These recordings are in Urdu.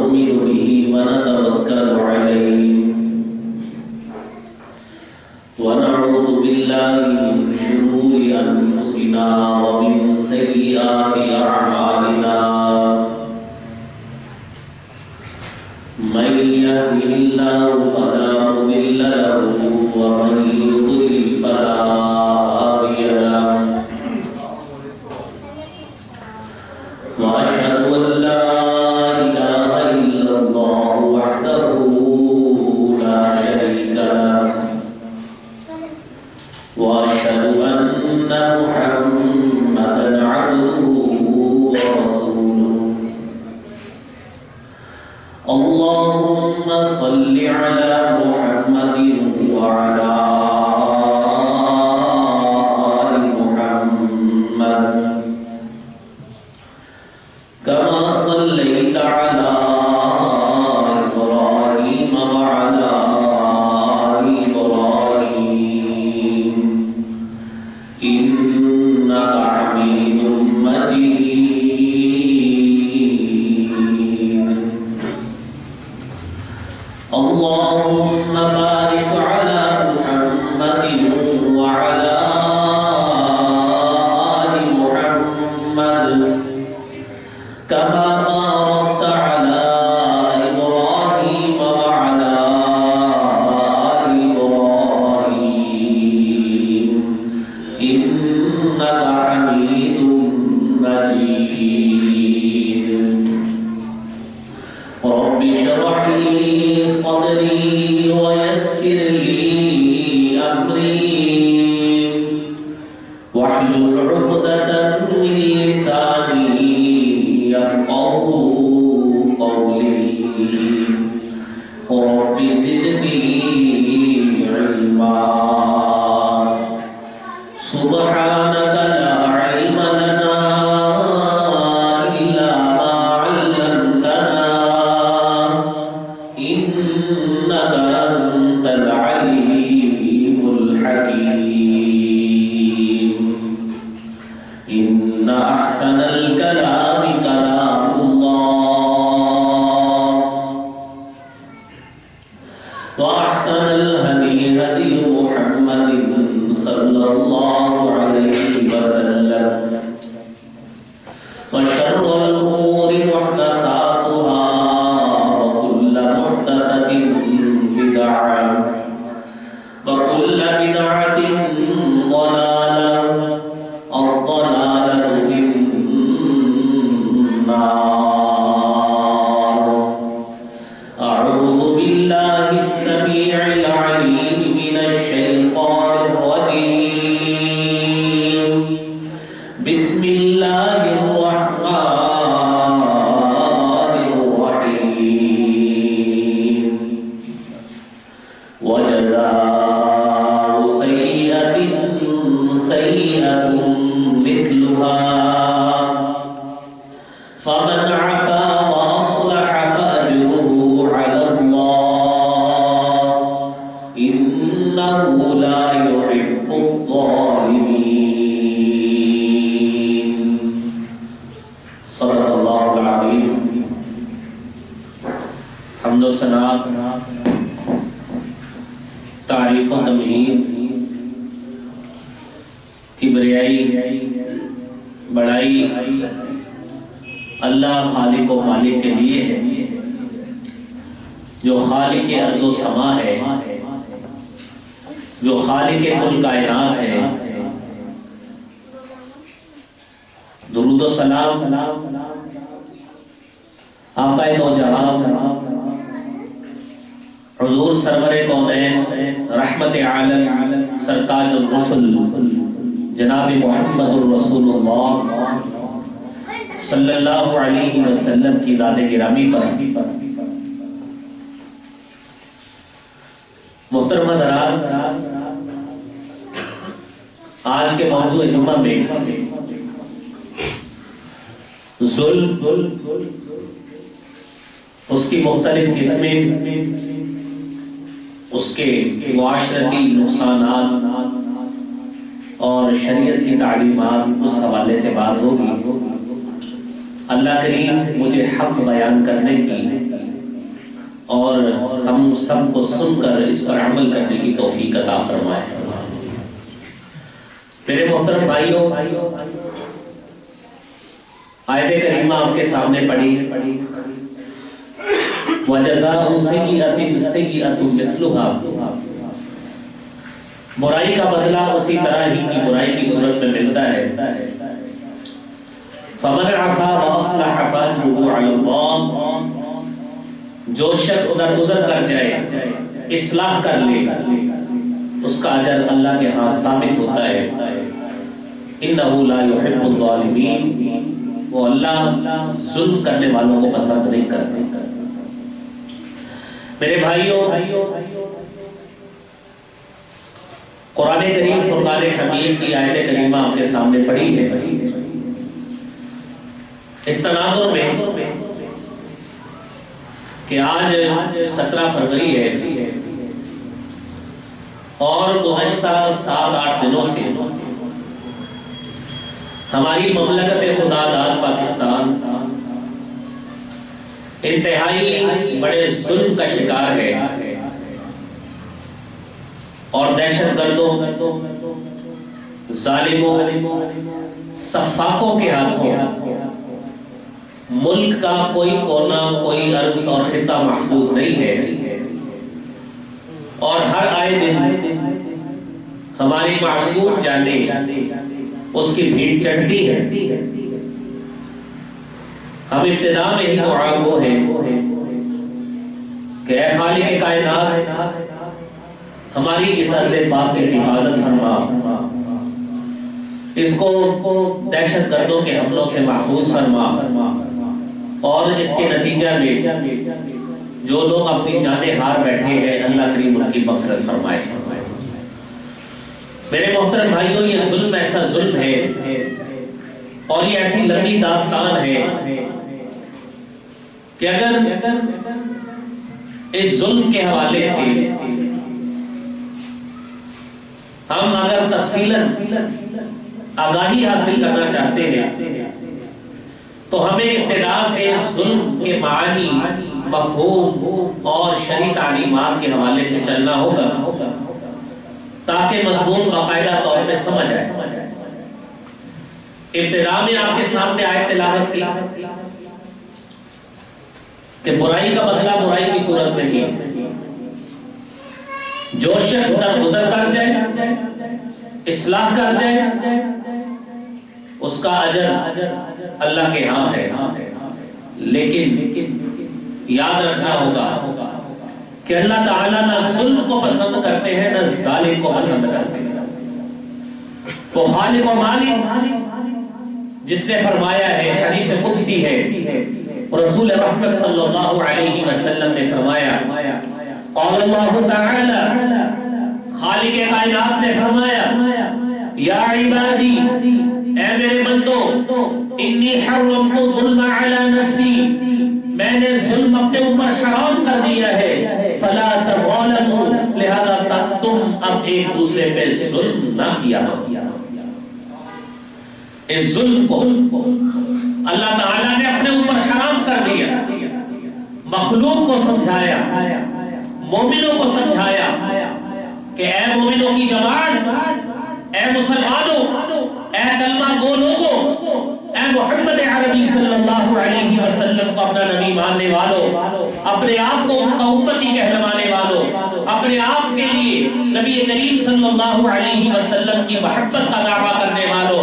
ونؤمن به ونتوكل عليه ونعوذ بالله من شرور أنفسنا ومن سيئات أعمالنا من يهده الله فلا مضل له ومن يضلل فلا هادي له وأشهد أن لا إله إلا الله وحده لا شريك له وأشهد أن محمدا عبده ورسوله اللهم صل على محمد وعلى آل محمد كما صليت على إبراهيم وعلى آل إبراهيم إنك حميد مجيد اللهم بارك على محمد وعلى آل محمد كما باركت على إبراهيم وعلى آل إبراهيم إنك حميد مجيد رب اشرح لي صدري ويسر لي أمري واحلل عقدة من لساني يفقهوا قولي رب زدني علما سبحانك لا علم لنا إلا ما علمتنا إنك أنت العليم الحكيم إن أحسن الكلام كلام الله وأحسن الهدي هدي محمد صلى الله عليه وسلم وشر الأمور محدثاتها وكل محدثة بدعة وكل بدعة ضلالة الضلالة في النار أعوذ بالله السميع العليم من الشيطان الرجيم بسم الله الرحمن الرحيم وجزاء سيئة سيئة مثلها فمن عفا وأصلح فأجره على الله إنه لا يحب الظالمين صدق الله العظيم حمد و ثنا تعریف و تمجید کبریائی بڑائی اللہ خالق و مالک کے لیے ہے جو خالق ارض و سما ہے جو خالق کل کائنات ہے درود و سلام آقا نوجہاں حضور سرور کونین رحمت عالم سرتاج الرسل جناب محمد الرسول اللہ صلی اللہ علیہ وسلم کی ذات گرامی پر محترم حضرات آج کے موضوع جمعہ میں ظلم اس کی مختلف قسمیں اس کے معاشرتی نقصانات اور شریعت کی تعلیمات اس حوالے سے بات ہوگی اللہ کریم مجھے حق بیان کرنے کی اور ہم سب کو سن کر اس پر عمل کرنے کی توفیق عطا فرمائے۔ میرے محترم بھائیوں، آیت کریمہ آپ کے سامنے پڑھی، وَجَزَاءُ سَيِّئَةٍ سَيِّئَةٌ مِثْلُهَا، برائی کا بدلہ اسی طرح ہی کی برائی کی صورت میں ملتا ہے۔ فَمَنْ عَفَا وَأَصْلَحَ فَأَجْرُهُ عَلَى اللَّهِ، جو شخص درگزر کر جائے، اصلاح کر لے، اس کا اجر اللہ کے ہاں ثابت ہوتا ہے۔ إِنَّهُ لَا يُحِبُّ الظَّالِمِينَ، وہ اللہ ظلم کرنے والوں کو پسند نہیں کرتے۔ میرے بھائیوں، قرآن کریم فرقان حمید کی آیت کریمہ آپ کے سامنے پڑھی ہے۔ اس تناظر میں کہ آج 17 فروری ہے اور گزشتہ 7-8 دنوں سے ہماری مملکت خدا داد پاکستان انتہائی بڑے ظلم کا شکار ہے، اور دہشت گردوں، ظالموں، سفاکوں کے ہاتھوں ملک کا کوئی کونا، کوئی عرض اور خطہ محفوظ نہیں ہے، اور ہر آئے دن ہماری معصوم جانیں اس کی بھیڑ چڑھتی ہے۔ ہم ابتدا میں ہی دعا گو ہیں کہ اے خالق کائنات، ہماری اس عرض پاک کی حفاظت فرما، اس کو دہشت گردوں کے حملوں سے محفوظ فرما، اور اس کے نتیجہ میں جو لوگ اپنی جانیں ہار بیٹھے ہیں اللہ کریم ان کی مغفرت فرمائے۔ میرے محترم بھائیوں، یہ ظلم ایسا ظلم ہے اور یہ ایسی لمبی داستان ہے کہ اگر اس ظلم کے حوالے سے ہم اگر تفصیلاً آگاہی حاصل کرنا چاہتے ہیں تو ہمیں ابتدا سے ظلم کے معنی، مفہوم اور شرعی تعلیمات کے حوالے سے چلنا ہوگا تاکہ مضمون باقاعدہ طور پہ سمجھ آئے۔ ابتدا میں آپ کے سامنے آیت تلاوت کی کہ برائی کا بدلہ برائی کی صورت میں ہی، جو شخص درگزر کر جائے، اصلاح کر جائے، اس کا اجر اللہ کے ہاں ہے۔ لیکن یاد رکھنا ہوگا کہ اللہ تعالیٰ نہ ظلم کو پسند کرتے ہیں نہ ظالم کو پسند کرتے ہیں۔ وہ خالق و مالک جس نے فرمایا ہے، حدیث قدسی ہے، رسول رحمت صلی اللہ علیہ وسلم نے فرمایا، قال اللہ تعالی، خالق کائنات نے فرمایا، یا عبادی، اے میرے بندو، انی حرمت الظلم علی نفسی، میں نے ظلم اپنے اوپر حرام کر دیا ہے، فلا تظالموا، لہذا تم اب ایک دوسرے پہ ظلم نہ کیا کرو۔ اس ظلم کو اللہ تعالیٰ نے اپنے اوپر حرام کر دیا، مخلوق کو سمجھایا، مومنوں کو سمجھایا کہ اے مومنوں کی جماعت، اے مسلمانوں، اے کلمہ گو لوگوں، اے محمد عربی صلی اللہ علیہ وسلم کو اپنا نبی ماننے والوں، اپنے آپ کو ان کا امتی کہلوانے والوں، اپنے آپ کے لیے نبی کریم صلی اللہ علیہ وسلم کی محبت کا دعویٰ کرنے والوں،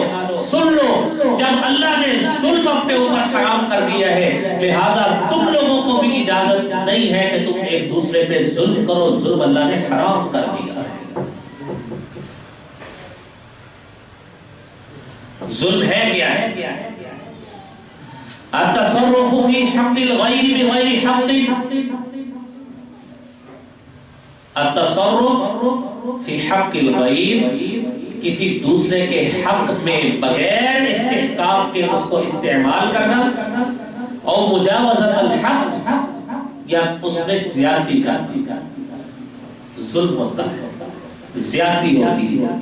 سن لو، جب اللہ نے ظلم اپنے اوپر حرام کر دیا ہے، لہذا تم لوگوں کو بھی اجازت نہیں ہے کہ تم ایک دوسرے پہ ظلم کرو، ظلم اللہ نے حرام کر دیا ہے۔ ظلم ہے کیا ہے؟ التصرف فی حق الغیر بغیر حق، التصرف فی حق الغیر، کسی دوسرے کے حق میں بغیر استحقاق کے اس کو استعمال کرنا، اور مجاوزت الحق، یا اس میں زیادتی کرنا، ظلم ہوتا ہے، زیادتی ہوتی ہے۔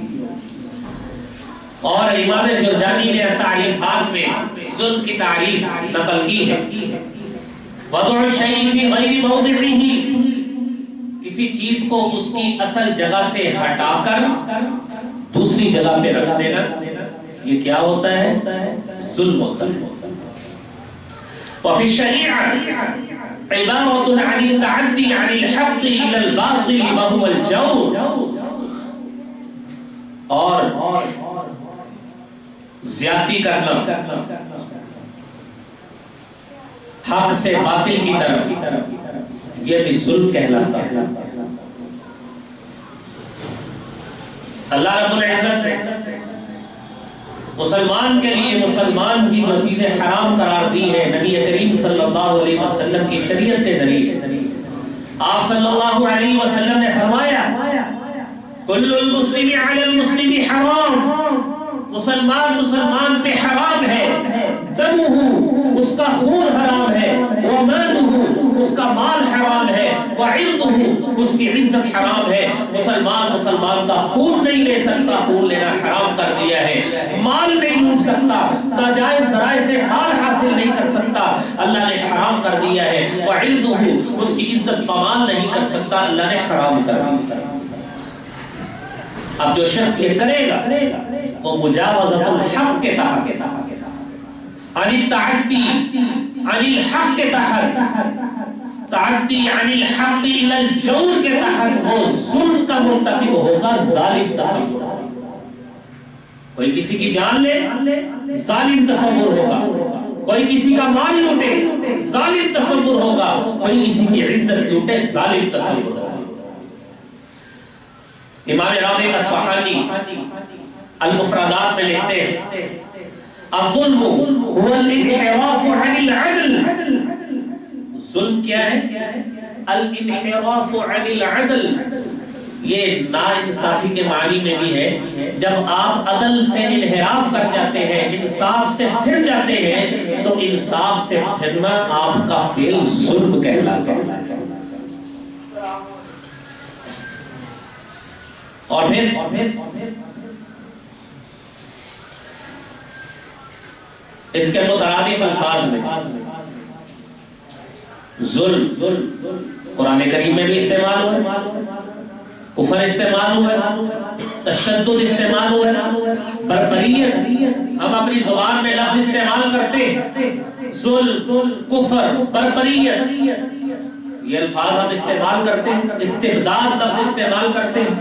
اور امام جرجانی نے تعریفات میں ظلم کی تعریف نقل کی ہے وضع الشیء فی غیر موضعہ، کسی چیز کو اس کی اصل جگہ سے ہٹا کر دوسری جگہ پہ رکھ دینا، یہ کیا ہوتا ہے؟ ظلم ہوتا ہے۔ وفی الشریعہ عبارۃ عن التعدی عن الحق الى الباطل وهو الجور، اور زیادتی کرنا حق سے باطل کی طرف، یہ بھی ظلم کہلاتا ہے۔ اللہ رب العزت نے مسلمان کے لیے مسلمان کی جو چیزیں حرام قرار دی ہیں نبی کریم صلی اللہ علیہ وسلم کی شریعت کے ذریعے، آپ صلی اللہ علیہ وسلم نے فرمایا کل المسلم علی المسلم حرام، مسلمان پہ حرام ہے، دمہ اس کا خون حرام ہے، ومالہ اس کا مال حرام ہے، وعرضہ اس کی عزت حرام ہے۔ مسلمان کا خون نہیں لے سکتا، خون لینا حرام کر دیا ہے، مال نہیں لوٹ سکتا، ناجائز ذرائع سے مال حاصل نہیں کر سکتا، اللہ نے حرام کر دیا ہے، وعرضہ اس کی عزت پامال نہیں کر سکتا، اللہ نے حرام کر دیا۔ اب جو شخص یہ کرے گا وہ مجاوزۃ الحق کے تحت، عن التعدی عن الحق کے تحت، تعدی عن الحق الى الجور کے تحت وہ ظلم کا مرتکب ہوگا، ظالم تصور۔ کوئی کسی کی جان لے، ظالم تصور ہوگا، کوئی کسی کا مال لوٹے، ظالم تصور ہوگا، کوئی کسی کی عزت لوٹے، ظالم تصور ہوگا۔ امام راغب اصفہانی المفردات میں لکھتے ہیں الظلم هو الانحراف عن العدل، ظلم کیا ہے؟ الانحراف عن العدل، یہ ناانصافی کے معنی میں بھی ہے، جب آپ عدل سے انحراف کر جاتے ہیں، انصاف سے پھر جاتے ہیں، تو انصاف سے پھرنا آپ کا فعل ظلم کہلاتا ہے۔ اور پھر اس کے مترادف الفاظ میں ظلم قرآن کریم میں بھی استعمال ہوا، کفر استعمال ہوا، تشدد استعمال ہوا، بربریت ہم اپنی زبان میں لفظ استعمال کرتے ہیں، ظلم، کفر، بربریت یہ الفاظ ہم استعمال کرتے ہیں، استبداد لفظ استعمال کرتے ہیں۔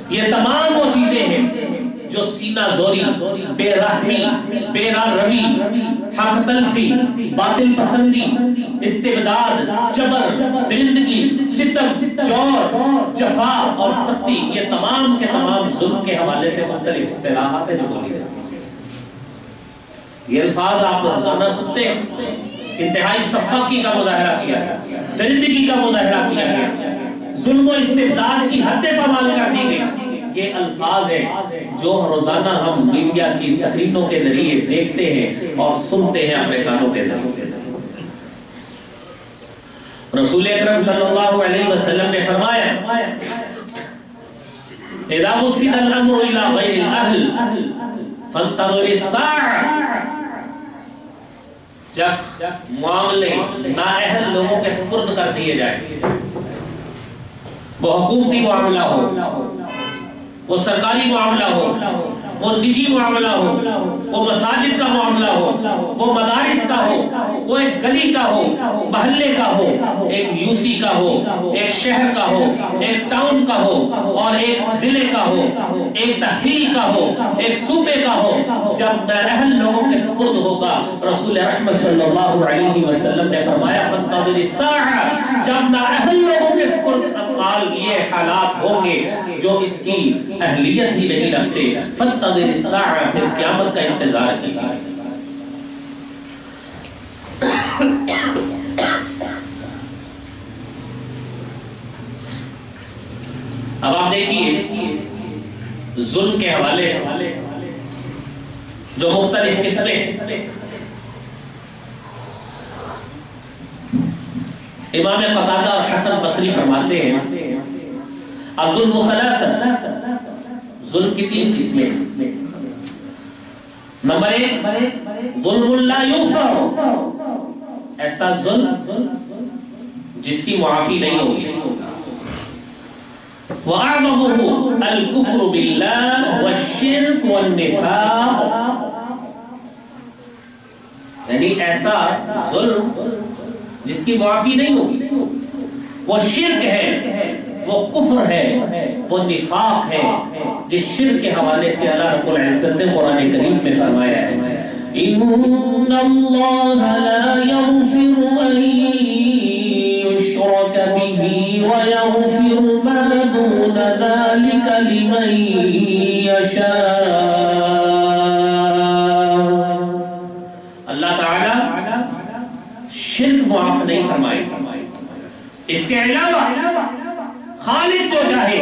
یہ تمام وہ چیزیں ہیں جو سینہ زوری، بے رحمی، بے روی، حق تلفی، باطل پسندی، استبداد، جبر، درندگی، ستم، جور، جفا اور سختی، یہ تمام کے تمام ظلم کے حوالے سے مختلف اصطلاحات ہیں جو بولی جاتی ہیں۔ یہ الفاظ آپ روزانہ سنتے ہیں، انتہائی صفاقی کا مظاہرہ کیا گیا، درندگی کا مظاہرہ کیا گیا، ظلم و استبداد کی حد پامال کر دی گئی۔ یہ الفاظ ہیں جو روزانہ ہم میڈیا کی سکرینوں کے ذریعے دیکھتے ہیں اور سنتے ہیں اپنے کانوں کے ذریعے۔ رسول اکرم صلی اللہ علیہ وسلم نے فرمایا اذا وصل الامر الى غیر الاہل فانتظر الساعة، جب معاملے نااہل لوگوں کے سپرد کر دیے جائیں، وہ حکومتی معاملہ ہو، وہ سرکاری معاملہ ہو، وہ نجی معاملہ ہو، وہ مساجد کا معاملہ ہو، وہ مدارس کا ہو، وہ ایک گلی کا ہو، محلے کا ہو، ایک یوسی کا ہو، ایک شہر کا ہو، ایک ٹاؤن کا ہو، اور ایک ضلع کا ہو، ایک تحصیل کا ہو، ایک صوبے کا ہو، جب نااہل لوگوں کے سپرد ہوگا، رسول رحمت صلی اللہ علیہ وسلم نے فرمایا فانتظر الساعة، جب نااہل لوگوں کے سپرد یہ حالات ہوں گے جو اس کی اہلیت ہی نہیں رکھتے، فانتظر الساعة، پھر قیامت کا انتظار کیجیے۔ اب آپ دیکھیے ظلم کے حوالے سے جو مختلف قسمیں، امام قتادہ اور حسن بصری فرماتے ہیں الظلم ثلاثہ، ظلم کی تین قسمیں ہیں۔ نمبر ایک ظلم لا یغفر، ایسا ظلم جس کی معافی نہیں ہوگی. وَأَعْظَمُهُ الْكُفْرُ بِاللَّهِ وَالشِّرْكُ وَالنِّفَاقُ، یعنی ایسا ظلم جس کی معافی نہیں ہوگی، وہ شرک ہے، وہ کفر ہے، وہ نفاق ہے، جس شرک کے حوالے سے اللہ رب العزت نے قرآن کریم میں فرمایا ہے إِنَّ اللَّهَ لَا يَغْفِرُ أَن يُشْرَكَ بِهِ وَيَغْفِرُ مَا دُونَ ذَلِكَ لِمَن يَشَاءُ. اللہ تعالی شرک معاف نہیں فرمائے. اس کے علاوہ خالق کو چاہے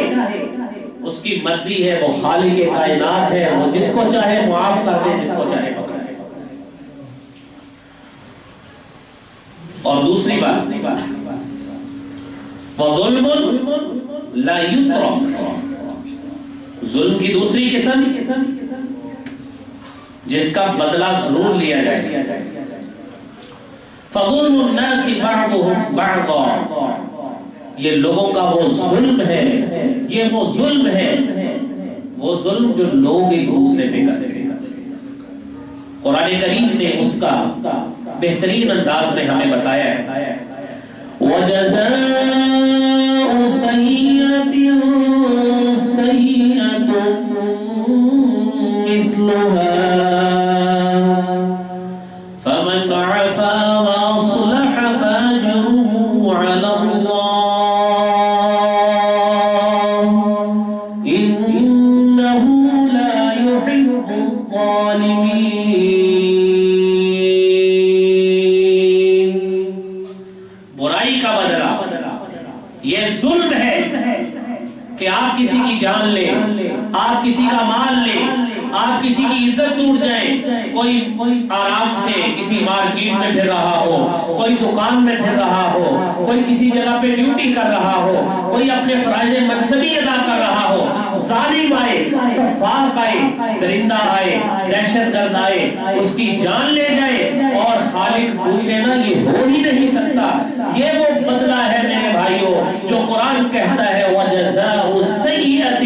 اس کی مرضی ہے، وہ خالق کائنات ہے، وہ جس کو چاہے معاف کر دے، جس کو چاہے پکڑے. اور دوسری بات، وَظُلْمٌ لَا يُتْرَكُ، ظلم کی دوسری قسم جس کا بدلہ ضرور لیا جائے. فَظُلْمُ النَّاسِ بَعْضُهُمْ بَعْضًا، یہ لوگوں کا وہ ظلم ہے، یہ وہ ظلم ہے، وہ ظلم جو لوگ ایک دوسرے پہ کرتے ہیں. قرآن کریم نے اس کا بہترین انداز میں ہمیں بتایا ہے وَجَزَاءُ سَيِّئَةٍ سَيِّئَةٌ مِثْلُهَا فَمَنْ عَفَا وَأَصْلَحَ فَأَجْرُهُ عَلَى اللَّهِ إِنَّهُ لَا يُحِبُّ الظَّالِمِينَ. یہ ظلم ہے کہ آپ کسی کی جان لیں، آپ کسی کا مال لیں، آپ کسی کی عزت ٹوٹ جائے. کوئی آرام سے کسی مارکیٹ میں پھر رہا ہو، کوئی دکان میں پھر رہا ہو، کوئی کسی جگہ پہ ڈیوٹی کر رہا ہو، کوئی اپنے فرائض منصبی ادا کر رہا ہو، ظالم آئے، سفاق آئے، درندہ آئے، دہشت گرد آئے، اس کی جان لے جائے اور خالق پوچھے نا، یہ ہو ہی نہیں سکتا. یہ وہ بدلہ ہے میرے بھائیوں جو قرآن کہتا ہے وَجَزَاءُ سَيِّئَةٍ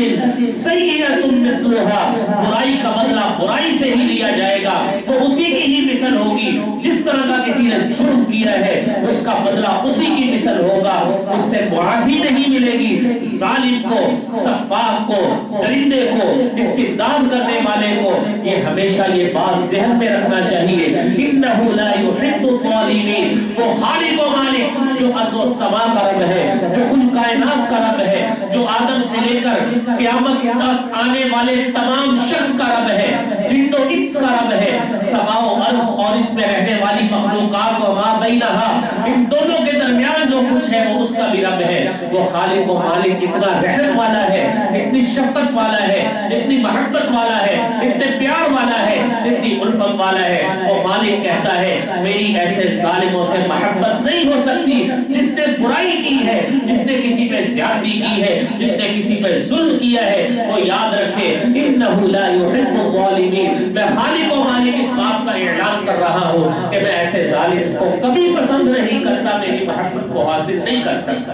سَيِّئَةٌ مِثْلُهَا، برائی کا بدلہ برائی سے ہی لیا جائے گا. تو اسی کی ہی مثل ہوگی، جس طرح کا کسی نے جرم کیا ہے اس کا بدلہ اسی کی مثل ہوگا. اس سے معافی نہیں ملے گی. ظالم کو، سفاق کو، درندے کو، استبداد کرنے والے کو یہ ہمیشہ یہ بات ذہن میں رکھنا چاہیے إِنَّهُ لَا يُحِبُّ الظَّالِمِينَ. وہ خالق و مالک جو ارض و سما کا رب ہے، جو کل کائنات کا رب ہے، جو آدم سے لے کر قیامت تک آنے والے تمام شخص کا رب ہے، جن و انس کا رب ہے، سما و ارض اور اس میں رہنے والی مخلوقات و ما بینہا، ان دونوں کے درمیان جو کچھ ہے وہ اس کا بھی رب ہے. وہ خالق و مالک اتنا رحم والا ہے، اتنی شفقت والا ہے، اتنی محبت والا ہے، اتنے پیار والا ہے، اتنی الفت والا ہے. وہ مالک کہتا ہے میری ایسے ظالموں سے محبت نہیں ہو سکتی. جس نے برائی کی ہے، جس نے کسی پہ زیادتی کی ہے، جس نے کسی پہ ظلم کیا ہے، وہ یاد رکھے إِنَّهُ لَا يُحِبُّ الظَّالِمِينَ. میں خالق و مالک اس بات کا اعلان کر رہا ہوں کہ میں ایسے ظالم کو کبھی پسند نہیں کرتا، میری محبت کو حاصل نہیں کر سکتا.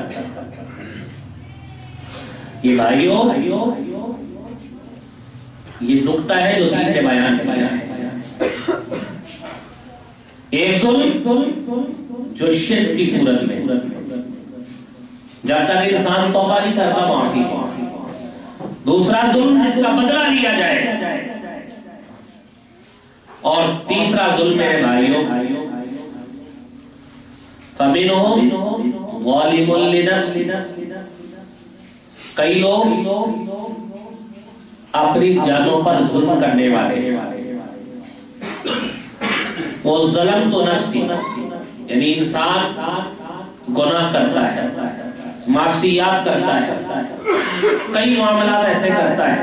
یہ بھائیوں یہ نقطہ ہے جو دین نے بیان کیا ہے. ایک ظلم جو شرک کی صورت میں، جب تک انسان توبہ نہیں کرتا معافی. دوسرا ظلم جس کا بدلہ لیا جائے، اور تیسرا ظلم میرے بھائیوں فَمِنْهُمْ ظَالِمٌ لِنَفْسِهِ. کئی لوگ اپنی جانوں پر ظلم کرنے والے ہیں. وہ ظلم تو نفسی، یعنی انسان گناہ کرتا ہے، معصیات کرتا ہے، کئی معاملات ایسے کرتا ہے.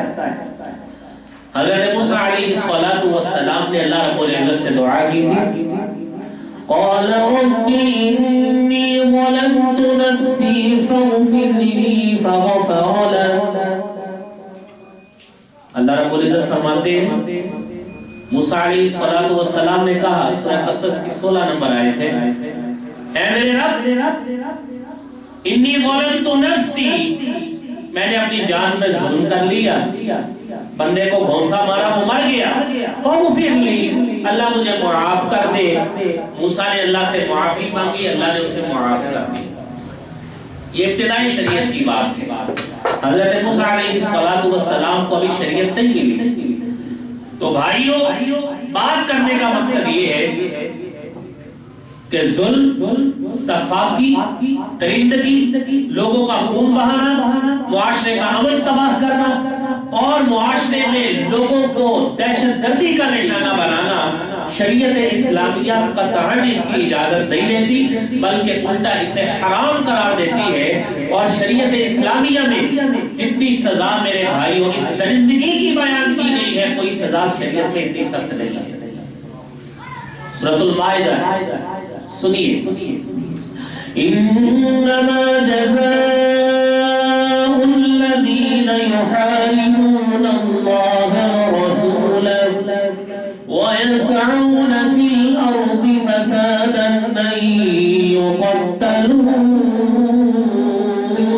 حضرت موسیٰ علیہ السلام نے اللہ رب العزت سے دعا کی تھی قال رب انی ظلمت نفسی فاغفر لی فغفر له. اللہ رب العزت فرماتے ہیں موسیٰ علیہ السلام نے کہا، سورہ قصص کی 16 نمبر آیت ہے اے میرے رب انی ظلمت نفسی، میں نے اپنی جان میں ظلم کر لیا، بندے کو گھونسا مارا وہ مر گیا، فاغفر لی، اللہ مجھے معاف کر دے۔ موسیٰ نے اللہ سے معافی مانگی، اللہ نے اسے معاف کر دیا۔ یہ ابتدائی شریعت کی بات ہے۔ حضرت موسیٰ علیہ السلام کو بھی شریعت نہیں ملی۔ تو بھائیوں، بات کرنے کا مقصد یہ ہے کہ ظلم، صفاقی، درندگی، لوگوں کا خون بہانا، معاشرے کا امن تباہ کرنا اور معاشرے میں لوگوں کو دہشت گردی کا نشانہ بنانا، شریعت اسلامیہ قطعاً اس کی اجازت نہیں دیتی، بلکہ الٹا اسے حرام قرار دیتی ہے۔ اور شریعت اسلامیہ میں جتنی سزا میرے بھائیوں اس درندگی کی بیان کی گئی ہے، کوئی سزا شریعت میں اتنی سخت نہیں ہے۔ سورۃ المائدہ سنیے، انما جزاء الذین یحاربون اللہ ورسولہ ویسعون فی الارض فسادا ان یقتلوا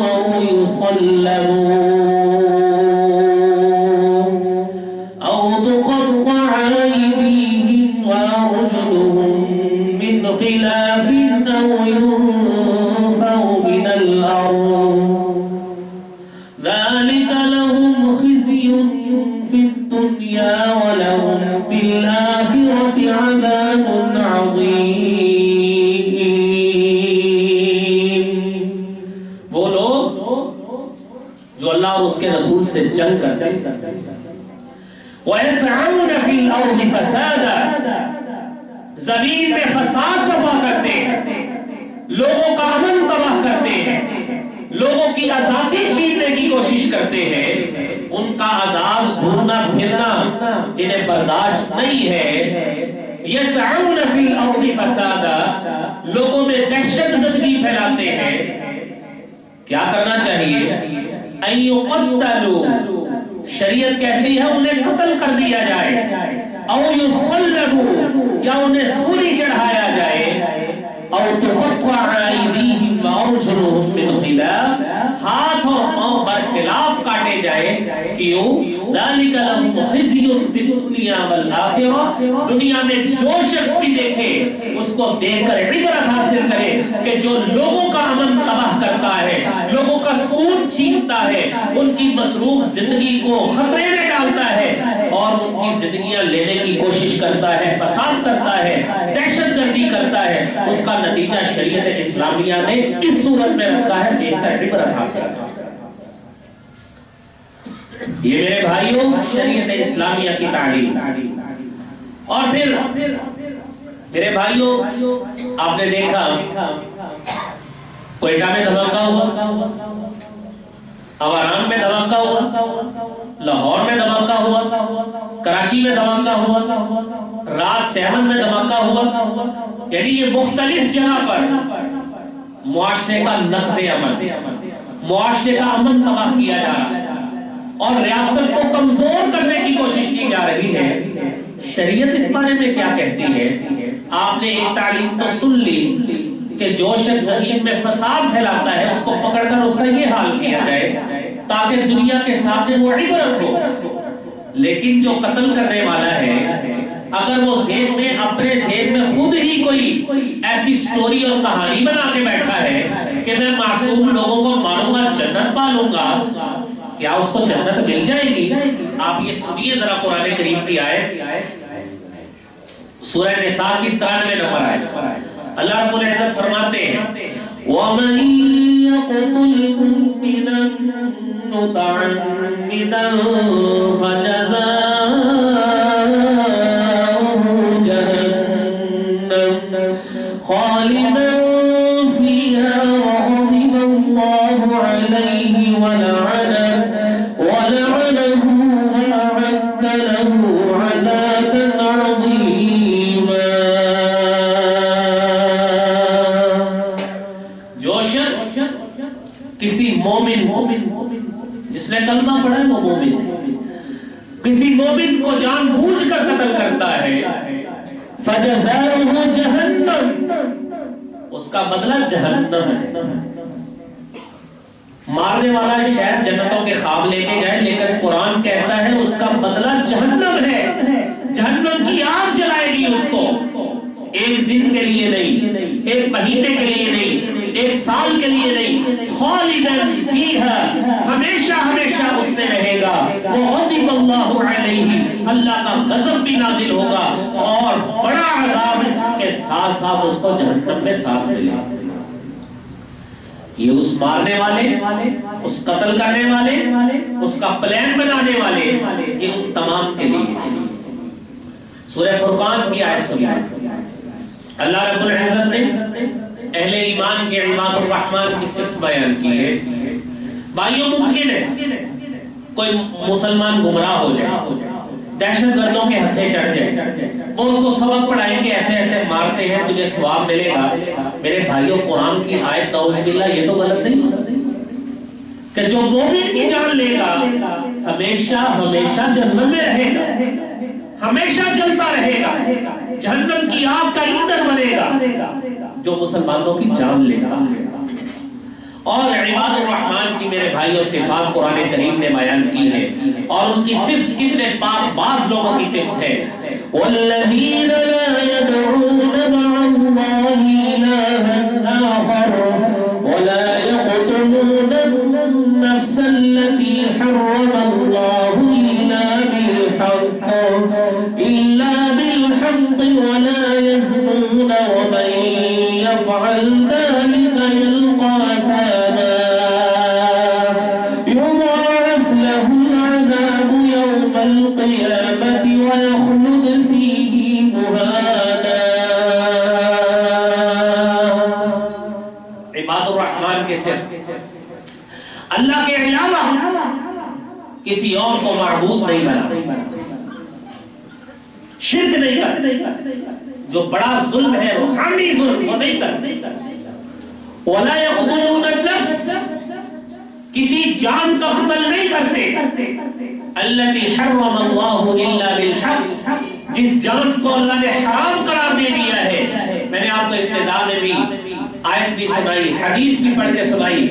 او یصلبوا او تقطع ایدیہم وارجلہم من خلاف او ينفوا من الارض ذلك لهم خزي في الدنيا ولهم في الآخرة عذاب عظيم۔ وہ لوگ جو اللہ اور اس کے رسول سے جنگ کرتے ہیں، وَيَسْعَوْنَ فِي الْأَرْضِ فَسَادًا، زمین میں فساد برپا کرتے ہیں، لوگوں کا امن تباہ کرتے ہیں، لوگوں کی آزادی چھیننے کی کوشش کرتے ہیں، ان کا آزاد گھومنا پھرنا جنہیں برداشت نہیں ہے۔ یسعون فی الارض فسادا، لوگوں میں دہشت زدگی پھیلاتے ہیں۔ کیا کرنا چاہیے؟ ان یقتلوا، شریعت کہتی ہے انہیں قتل کر دیا جائے، او یصلبوا، یا انہیں سولی چڑھایا جائے، او تقطع ایدیہم وارجلہم من خلاف، ہاتھ اور پاؤں برخلاف کاٹے جائے۔ کیوں؟ ذالک لہم خزی فی الدنیا والآخرہ، دنیا میں جو شخص بھی دیکھے اس کو دیکھ کر عبرت حاصل کرے کہ جو لوگوں کا امن تباہ کرتا ہے، لوگوں کا سکون چھینتا ہے، ان کی مصروف زندگی کو خطرے میں ڈالتا ہے اور ان کی زندگیاں لینے کی کوشش کرتا ہے، فساد کرتا ہے، دہشت گردی کرتا ہے، اس کا نتیجہ شریعت اسلامیہ نے اس صورت میں رکھا ہے، دیکھ کر عبرت حاصل کرتا ہے۔ یہ میرے بھائیوں شریعت اسلامیہ کی تعلیم۔ اور پھر میرے بھائیوں آپ نے دیکھا کوئٹہ میں دھماکہ ہوا، آوران میں دھماکہ ہوا، لاہور میں دھماکہ ہوا، کراچی میں دھماکہ ہوا، رات 7 میں دھماکہ ہوا، یعنی یہ مختلف جگہ پر معاشرے کا نقض عمل، معاشرے کا امن تباہ کیا جا رہا ہے اور ریاست کو کمزور کرنے کی کوشش کی جا رہی ہے۔ شریعت اس بارے میں کیا کہتی ہے؟ آپ نے ایک تعلیم تو سن لی کہ جو شخص زمین میں فساد پھیلاتا ہے اس کو پکڑ کر اس کا یہ حال کیا جائے تاکہ دنیا کے سامنے وہ عبرت ہو، لیکن جو قتل کرنے والا ہے اگر وہ ذہن میں اپنے ذہن میں خود ہی کوئی ایسی سٹوری اور کہانی بنا کے بیٹھا ہے کہ میں معصوم لوگوں کو ماروں گا جنت پالوں گا، کیا اس کو جنت مل جائے گی؟ آپ یہ سنیے ذرا قرآن کریم کی آیت، سورہ نساء کی 93 نمبر آیت۔ اللہ رب العزت فرماتے ہیں وَمَن يَقْتُلْ مُؤْمِنًا مُتَعَمِّدًا فَجَزَاؤُهُ جَهَنَّمُ خَالِدًا فِيهَا وَغَضِبَ اللَّهُ عَلَيْهِ وَلَعَنَهُ وَأَعَدَّ لَهُ عَذَابًا عَظِيمًا۔ جو شخص کسی مومن جس نے کلمہ پڑھا ہے وہ مومن، کسی مومن کو جان بوجھ کر قتل کرتا ہے، فَجَزَاؤُهُ جَهَنَّمُ، اس اس کا بدلہ جہنم ہے. مارنے والا شاید جنتوں کے خواب لے کے جائے، لیکن قرآن کہتا ہے اس کا بدلہ جہنم ہے. جہنم کی آگ جلائے گی اس کو، ایک دن کے لیے نہیں، ایک مہینے کے لیے نہیں، ایک سال کے لیے نہیں، خالداً فیہا، ہمیشہ ہمیشہ اس میں رہے گا. وغضب اللہ علیہ، اللہ کا غضب بھی نازل ہوگا اور بڑا عذاب اس کے ساتھ ساتھ اس کو جہنم میں ساتھ ملے گا. یہ اس مارنے والے، اس قتل کرنے والے، اس کا پلان بنانے والے، یہ ان تمام کے لیے. سورہ فرقان کی آیت سنیے. اللہ رب العزت نے اہل ایمان کے عباد الرحمن کی صفت بیان کی ہے. بھائیوں ممکن ہے کوئی مسلمان گمراہ ہو جائے، دہشت گردوں کے ہتھے چڑھ جائے، وہ اس کو سبق پڑھائیں کہ ایسے ایسے مارتے ہیں تجھے ثواب ملے گا. میرے بھائیوں قرآن کی آیت نعوذ باللہ یہ تو غلط نہیں ہو سکتی کہ جو مومن کی جان لے گا ہمیشہ ہمیشہ جہنم میں رہے گا، ہمیشہ جلتا رہے گا، جہنم کی آگ کا ایندھن بنے گا. جو مسلمانوں کی جان لیتا ہے. اور عباد الرحمن کی میرے بھائیوں صفات قرآن کریم نے بیان کی ہے، اور ان کی صفت کتنے پاک باز لوگوں کی صفت ہے. وَالَّذِينَ لَا يَدْعُونَ مَعَ اللَّهِ إِلَٰهًا آخَرَ وَلَا يَقْتُلُونَ النَّفْسَ الَّتِي حَرَّمَ اللَّهُ إِلَّا بِالْحَقِّ وَلَا يَزْنُونَ وَمَن يَفْعَلْ ذَلِكَ يَلْقَ أَثَامًا يُضَاعَفْ لَهُ الْعَذَابُ يَوْمَ الْقِيَامَةِ وَيَخْلُدْ فِيهِ مُهَانًا. عباد الرحمن کے صرف اللہ کے علاوہ کسی اور کو معبود نہیں بنا، شرک نہیں کرتے، جو بڑا ظلم ہے روحانی ظلم وہ نہیں کرتے. وَلَا يَقْتُلُونَ النَّفْسَ، کسی جان کا قتل نہیں کرتے. الَّتِي حَرَّمَ اللَّهُ إِلَّا بِالْحَقِّ، جس جان کو اللہ نے حرام قرار دے دیا ہے. میں نے آپ کو ابتدا میں بھی آیت بھی سنائی، حدیث بھی پڑھ کے سنائی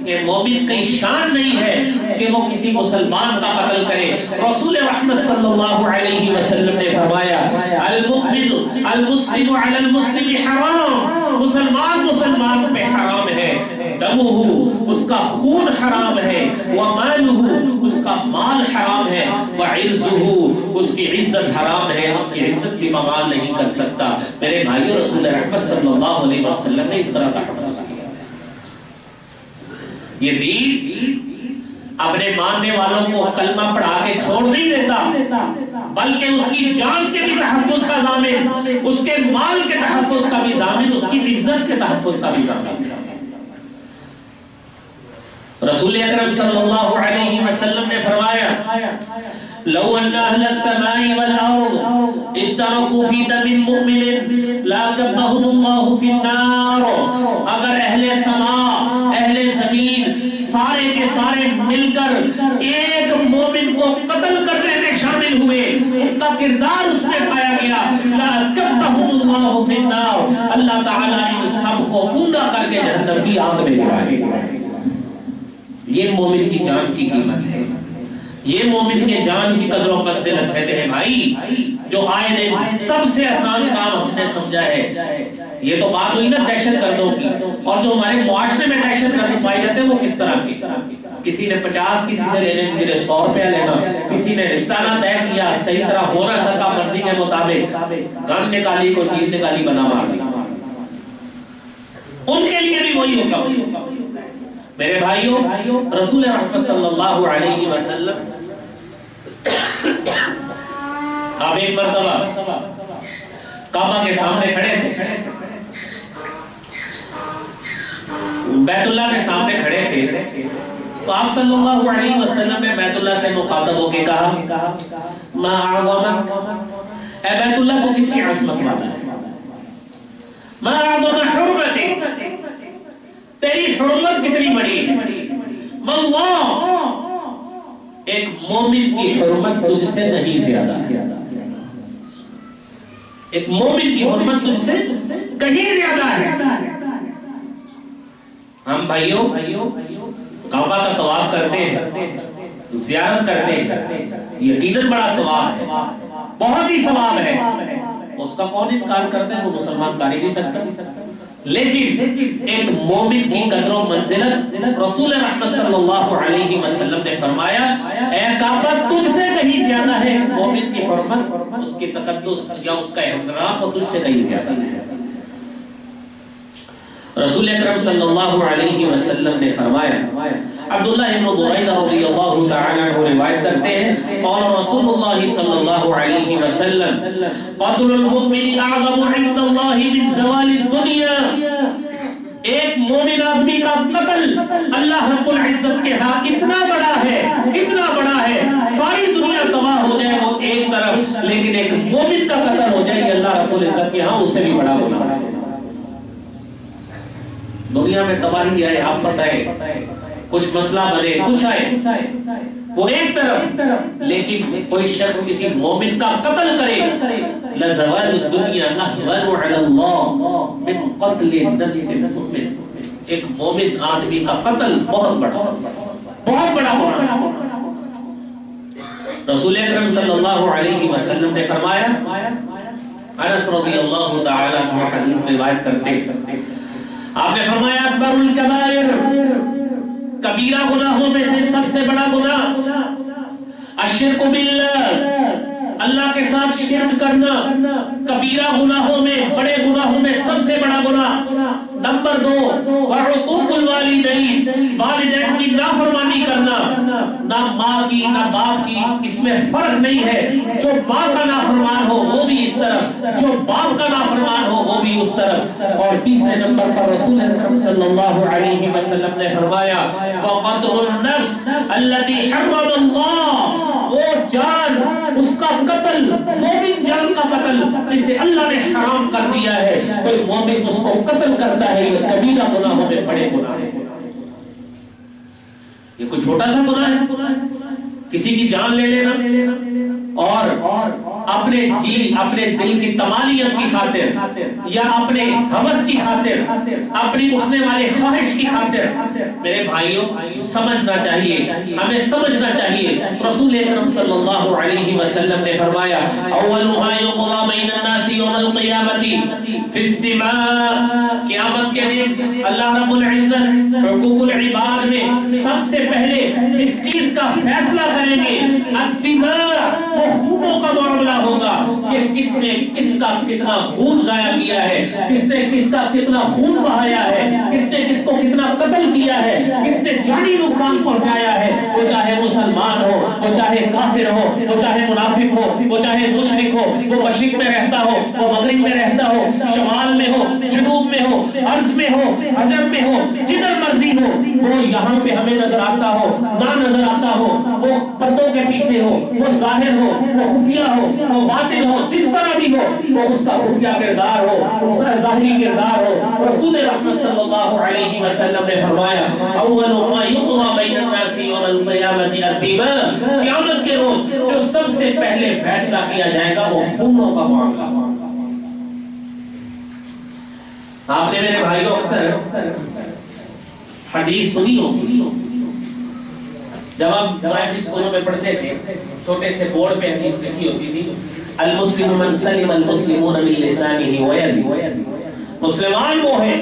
کہ مومن کی شان نہیں ہے کہ وہ کسی مسلمان کا قتل کرے. رسول رحمت صلی اللہ علیہ وسلم نے فرمایا المؤمن المسلم علی المسلم حرام، مسلمان مسلمان پہ حرام ہے. دمہ، اس کا خون حرام ہے. ومالہ، اس کا مال حرام ہے. وعرضہ، اس کی عزت حرام ہے، اس کی عزت کی ممال نہیں کر سکتا. میرے بھائیو رسول رحمت صلی اللہ علیہ وسلم نے اس طرح کا تحفظ کیا. یہ دین اپنے ماننے والوں کو کلمہ پڑھا کے چھوڑ نہیں دیتا، بلکہ اس کی جان کے بھی تحفظ کا ضامن، اس کے مال کے تحفظ کا بھی ضامن، اس کی عزت کے تحفظ کا بھی ضامن. رسول اکرم صلی اللہ علیہ وسلم نے فرمایا لو ان اہل السماء والارض اشترکوا فی دم المؤمن لاکبہم اللہ فی النار. اگر اہل سماء اہل زمین سارے کے سارے مل کر ایک مومن کو قتل کرنے میں شامل ہوئے، ان کا کردار اس میں پایا گیا، لاکبہم اللہ فی النار، اللہ تعالیٰ ان سب کو اوندا کر کے جہنم کی آگ میں گرائے گا. یہ مومن کی جان کی قیمت ہے، یہ مومن کے جان کی قدر و منزلت ہے. میرے بھائی جو آئے دن سب سے آسان کام ہم نے سمجھا ہے، یہ تو بات ہوئی نا دہشت گردوں کی، اور جو ہمارے معاشرے میں دہشت گرد پائی جاتے ہیں وہ کس طرح کی. کسی نے 50 کسی سے لینے، کسی نے 100 روپیہ لینا، کسی نے رشتہ نہ طے کیا، صحیح طرح ہونا سکا مرضی کے مطابق، گن نکالی کو چیز نکالی بنا مار دی. ان کے لیے بھی وہی حکم. میرے بھائیوں رسول رحمت صلی اللہ علیہ وسلم آپ ایک مرتبہ کعبہ کے سامنے کھڑے تھے، بیت اللہ کے سامنے کھڑے تھے، تو آپ صلی اللہ علیہ وسلم نے بیت اللہ سے مخاطب ہو کے کہا ما اعظمک، اے بیت اللہ کو کتنی عظمت والا ہے، ما اعظم حرمتک، تیری حرمت کتنی بڑی ہے. واللہ، ایک مومن کی حرمت تجھ سے نہیں زیادہ ہے، ایک مومن کی حرمت تجھ سے کہیں زیادہ ہے. ہم بھائیوں کعبہ کا طواف کرتے ہیں، زیارت کرتے ہیں، یقیناً بڑا ثواب ہے، بہت ہی ثواب ہے، اس کا کون انکار کرتا ہے؟ وہ مسلمان کر ہی نہیں سکتا۔ لیکن ایک مومن کی قدر و منزلت رسول رحمت صلی اللہ علیہ وسلم نے فرمایا اے کعبہ تجھ سے کہیں زیادہ ہے، ایک مومن کی حرمت، اس کی تقدس یا اس کا احترام وہ تجھ سے کہیں زیادہ ہے۔ رسول اکرم صلی اللہ علیہ وسلم نے فرمایا، عبداللہ ابن بريدہ رضی اللہ تعالی عنہ روایت کرتے ہیں، قال رسول اللہ صلی اللہ علیہ وسلم قتل المؤمن اعظم عند اللہ من زوال الدنیا، ایک مومن آدمی کا قتل اللہ رب العزت کے ہاں اتنا بڑا ہے، اتنا بڑا ہے، ساری دنیا تباہ ہو جائے وہ ایک طرف، لیکن ایک مومن کا قتل ہو جائے اللہ رب العزت کے ہاں اس سے بھی بڑا گناہ ہے۔ دنیا میں تباہی آئے، آفت آئے، کچھ مسئلہ بنے، کچھ آئے، وہ ایک طرف، لیکن کوئی شخص کسی مومن کا قتل کرے، لزوال الدنیا اهون علی اللہ من قتل نفس المؤمن، ایک مومن آدمی کا قتل بہت بڑا گناہ ہے۔ رسول اکرم صلی اللہ علیہ وسلم نے فرمایا، انس رضی اللہ تعالی عنہ حدیث روایت کرتے ہیں، آپ نے فرمایا اکبر الکبائر، کبیرہ گناہوں میں سے سب سے بڑا گناہ الشرک باللہ، اللہ کے ساتھ شرک کرنا کبیرہ گناہوں میں، بڑے گناہوں میں سب سے بڑا گناہ۔ نمبر 2 وعقوق الوالدین، والدین کی نافرمانی کرنا، نہ ماں کی نہ باپ کی، اس میں فرق نہیں ہے، جو ماں کا نافرمان ہو وہ بھی اس طرف، جو باپ کا نافرمان ہو وہ بھی اس طرف۔ اور تیسرے نمبر پر رسول اکرم صلی اللہ علیہ وسلم نے فرمایا وقتل النفس التي حرم اللہ، وہ جان، اس کا قتل، مومن جان کا قتل جسے اللہ نے حرام کر دیا ہے، کوئی مومن اس کو قتل کرتا ہے، یہ کبیرہ گناہوں میں بڑے گناہ ہے۔ یہ کوئی چھوٹا سا گناہ ہے، کسی کی جان لے لینا اور اپنے دل کی تمانیت کی خاطر یا اپنے ہوس کی خاطر، اپنی اٹھنے والے خواہش کی خاطر، میرے بھائیوں سمجھنا چاہیے، ہمیں سمجھنا چاہیے۔ رسول اکرم صلی اللہ علیہ وسلم نے فرمایا اول ما یقضى بین الناس یوم القیامۃ فی الدماء، قیامت کے دن اللہ رب العزت حقوق العباد میں سب سے پہلے جس چیز کا فیصلہ کریں گے الدماء، وہ خونوں کا معاملہ ہوگا کہ کس نے کس کا کتنا خون ضائع کیا ہے، کس نے کس کا کتنا خون بہایا ہے، کس نے کس کو کتنا قتل کیا ہے، کس نے جانی نقصان پہنچایا ہے، وہ چاہے مسلمان ہو، وہ چاہے کافر ہو، وہ چاہے منافق ہو، وہ چاہے مشرک ہو، وہ مشرق میں رہتا ہو، وہ مغرب میں رہتا ہو، شمال میں ہو، جنوب میں ہو، عرض میں ہو، حجر میں ہو، جدھر مرضی ہو، وہ یہاں پہ ہمیں نظر آتا ہو نہ نظر آتا ہو، وہ پردوں کے پیچھے ہو، وہ ظاہر ہو، وہ خفیہ ہو، وہ باطن ہو، جس طرح بھی ہو، وہ اس کا خفیہ کردار ہو، اس کا ظاہری کردار ہو۔ رسول رحمت صلی اللہ علیہ وسلم نے فرمایا اول ما یقضى بین الناس یوم القیامۃ الدماء، قیامت کے روز جو سب سے پہلے فیصلہ کیا جائے گا وہ خونوں کا معاملہ۔ آپ نے میرے بھائیوں اکثر حدیث سنی ہوگی، جب آپ پرائمری اسکولوں میں پڑھتے تھے چھوٹے سے بورڈ پہ حدیث لکھی ہوتی تھی المسلم من سلم المسلمون من لسانه ويده، مسلمان وہ ہے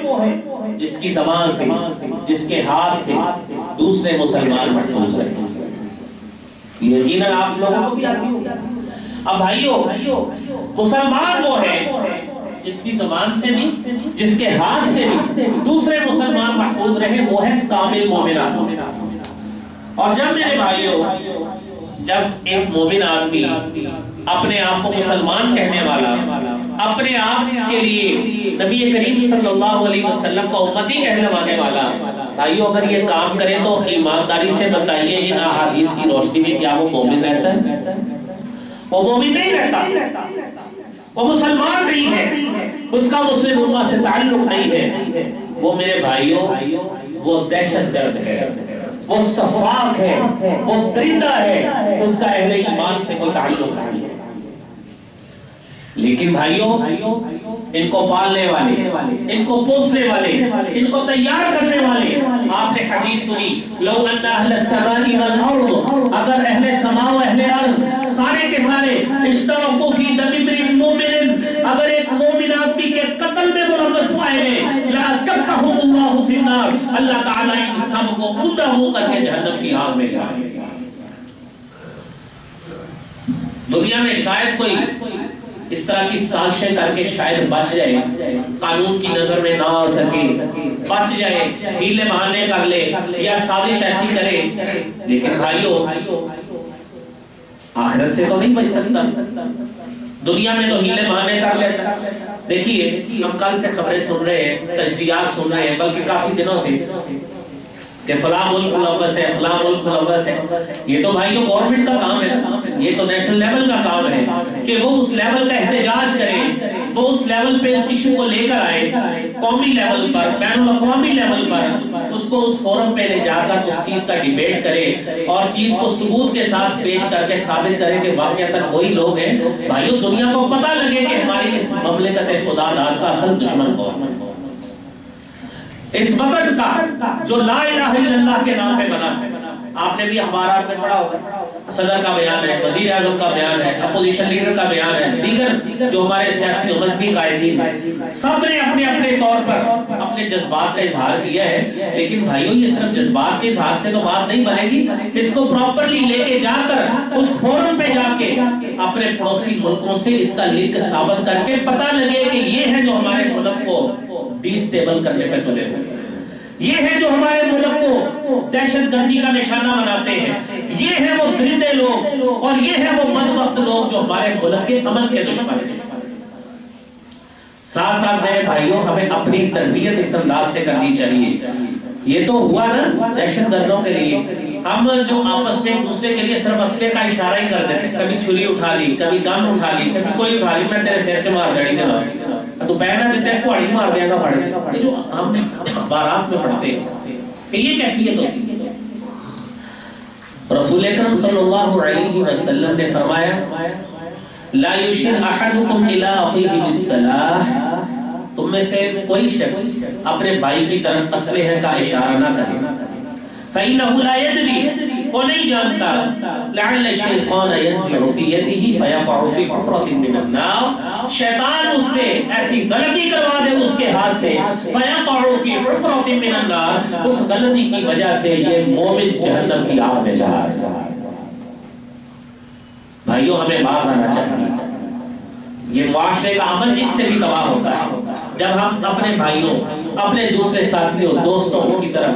جس کی زبان سے، جس کے ہاتھ سے دوسرے مسلمان محفوظ رہتے۔ یقیناً آپ لوگوں کو بھی آتی ہوگی۔ اب بھائیوں مسلمان وہ ہے جس کی زبان سے بھی، جس کے ہاتھ سے بھی دوسرے مسلمان محفوظ رہے، وہ ہے کامل مومن آدمی۔ اور جب میرے بھائیوں جب ایک مومن آدمی اپنے آپ کو مسلمان کہنے والا، اپنے آپ کے لیے نبی کریم صلی اللہ علیہ وسلم کا امتی کہلوانے والا، بھائیوں اگر یہ کام کرے تو ایمانداری سے بتائیے ان احادیث کی روشنی میں کیا وہ مومن رہتا ہے؟ وہ مومن نہیں رہتا، وہ مسلمان نہیں ہے، اس کا مسلم امت سے تعلق نہیں ہے۔ وہ میرے بھائیوں وہ دہشت گرد ہے، وہ سفاک ہے، وہ درندہ ہے، اس کا اہل ایمان سے کوئی تعلق نہیں ہے۔ لیکن بھائیوں ان کو پالنے والے، ان کو پوسنے والے، ان کو تیار کرنے والے. آپ نے حدیث سنی لو ان اہل السماء والارض، اگر اہل سما و اہل ارض سارے کے سارے اشترکوا فی دم امرئ مومن، اگر ایک مومن آدمی کے قتل میں ملوث پائے گئے، لأکبتهم اللہ فی النار، اللہ تعالیٰ ان سب کو اوندا منہ کر کے جہنم کی آگ میں گرائے گا. دنیا میں شاید کوئی اس طرح کی سازشیں کر کے شاید بچ جائے، قانون کی نظر میں نہ آ سکے، بچ جائے، ہیلے بہانے کر لے یا سازش ایسی کرے، لیکن بھائیو آخرت سے تو نہیں بچ سکتا. دنیا میں تو ہیلے بہانے کر لیتا. دیکھیے ہم کل سے خبریں سن رہے ہیں، تجزیات سن رہے ہیں، بلکہ کافی دنوں سے کہ فلاں ملک ملوث ہے، فلاں ملک ملوث ہے. یہ تو بھائیو گورنمنٹ کا کام ہے، یہ تو نیشنل لیول کا کام ہے کہ وہ اس لیول کا احتجاج کرے، وہ اس لیول پہ اس ایشو کو لے کر آئے، قومی لیول پر، بین الاقوامی لیول پر اس کو اس فورم پہ لے جا کر اس چیز کا ڈیبیٹ کرے اور چیز کو ثبوت کے ساتھ پیش کر کے ثابت کرے کہ واقعتاً وہی لوگ ہیں. بھائیو دنیا کو پتہ لگے کہ ہماری اس مملکت خدا داد کا اصل دشمن کون ہے، اس وطن کا جو لا الہ الا اللہ کے نام پہ بنا ہے. آپ نے بھی اخبارات میں پڑھا ہوگا، صدر کا بیان ہے، وزیر اعظم کا بیان ہے، اپوزیشن لیڈر کا بیان ہے، دیگر جو ہمارے سیاسی و مذہبی قائدین ہیں، سب نے اپنے اپنے طور پر اپنے جذبات کا اظہار کیا ہے. لیکن بھائیوں یہ صرف جذبات کے اظہار سے تو بات نہیں بنے گی، اس کو پراپرلی لے کے جا کر اس فورم پہ جا کے اپنے پڑوسی ملکوں سے اس کا لنک ثابت کر کے پتہ لگے کہ یہ ہے جو ہمارے ملک کو ڈی سٹیبل کرنے پہ تلے ہوئے، یہ ہے جو ہمارے ملک کو دہشت گردی کا نشانہ بناتے ہیں، یہ ہے وہ درندے لوگ اور یہ ہے وہ بدبخت لوگ جو ہمارے ملک کے امن کے دشمن ہیں. ساتھ ساتھ میرے بھائیوں ہمیں اپنی تربیت اس انداز سے کرنی چاہیے. یہ تو ہوا نا دہشت گردوں کے لیے، ہم جو آپس میں ایک دوسرے کے لیے صرف اسلحے کا اشارہ ہی کر دیتے ہیں، کبھی چھری اٹھا لی، کبھی گن اٹھا لی، کبھی کوئی اٹھا لی، میں تیرے سر سے مار گڑی دے تو پہنا دیتے ہیں کوڑی مار دیا گا پڑھ کے، جو ہم بارات میں پڑھتے ہیں کہ یہ کیفیت ہوتی ہے. رسول اکرم صلی اللہ علیہ وسلم نے فرمایا لا یشر احدکم الی اخیہ بالسلاح، تم میں سے کوئی شخص اپنے بھائی کی طرف اسلحے کا اشارہ نہ کرے. فإنه لا يدري، وہ نہیں جانتا، لعل الشیطان ينزع في يده فيقع في حفرة من النار، شیطان اس سے ایسی غلطی کروا دے اس کے ہاتھ سے، فيقع في حفرة من النار، اس غلطی کی وجہ سے یہ مومن جہنم کی آگ میں جا رہا ہے. بھائیوں ہمیں باز آنا چاہیے. یہ معاشرے کا عمل اس سے بھی تباہ ہوتا ہے جب ہم اپنے بھائیوں، اپنے دوسرے ساتھیوں، دوستوں کی طرف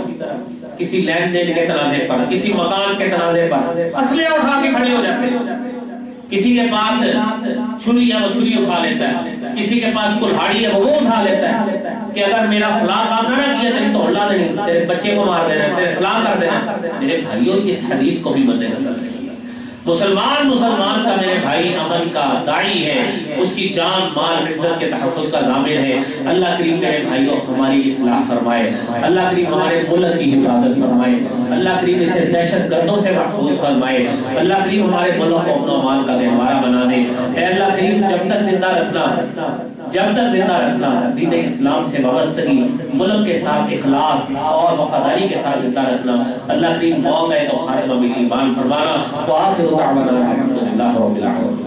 کسی لین دین کے تنازع پر، کسی مکان کے تنازع پر اسلحہ اٹھا کے کھڑے ہو جاتے ہیں. کسی کے پاس چھری ہے وہ چھری اٹھا لیتا ہے، کسی کے پاس کلہاڑی ہے وہ اٹھا لیتا ہے کہ اگر میرا فلاں کام نہ کیا تیری تو اللہ نہیں، تیرے بچے کو مار دینا، تیرے فلاں کر دینا. میرے بھائیوں اس حدیث کو بھی مد نظر رکھیے. مسلمان کا میرے بھائی عمل کا داعی ہے، اس کی جان مال عزت کے تحفظ کا ضامن ہے. اللہ کریم میرے بھائیوں ہماری اصلاح فرمائے، اللہ کریم ہمارے ملک کی حفاظت فرمائے، اللہ کریم اسے دہشت گردوں سے محفوظ فرمائے، اللہ کریم ہمارے ملک کو امن و امان کا گہوارہ بنا دے. اے اللہ کریم جب تک زندہ رکھنا دین اسلام سے وابستگی، ملک کے ساتھ اخلاص اور وفاداری کے ساتھ زندہ رکھنا. اللہ کریم موت ہے تو خاتمہ بالایمان فرمانا. وآخر دعوانا الحمدللہ رب العالمین.